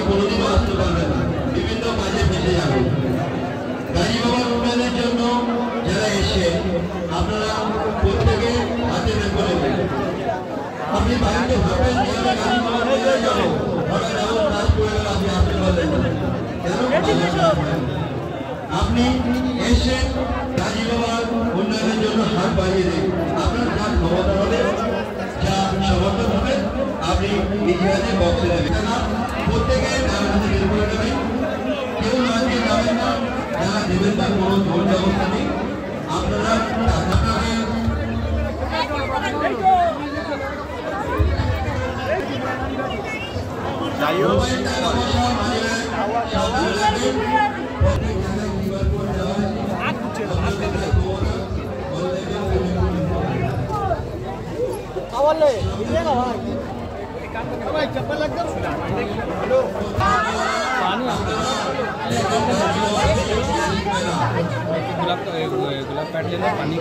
কোনোদিনও আসতে পারবেন না, বিভিন্ন কাজে ফেসে যাবেন। গাজী বাবার উন্নয়নের জন্য যারা এসে আপনারা প্রত্যেকে হাতে বের করে দেবেন। আপনি বাড়িতে ভাবেন যে আমি গাজী বাবার উন্নয়নে যাবো, হঠাৎ এমন কাজ করে গেল আপনি আসতে পারলেন না, আপনি এসে গাজী বাবার উন্নয়নের জন্য হাত বাড়িয়ে দিন। আপনার যা ক্ষমতা হবে, যা সমর্থন হবে, আপনি ইতিহাসে বক্সে নেবেন। প্রত্যেকে নাম হাতে বের করে নেবেন, কেউ না দিয়ে যাবেন না, যারা দেবেন না কোনো জোর ব্যবস্থা নেই। আপনারা गुलाब का गुलाब काट लेना पानी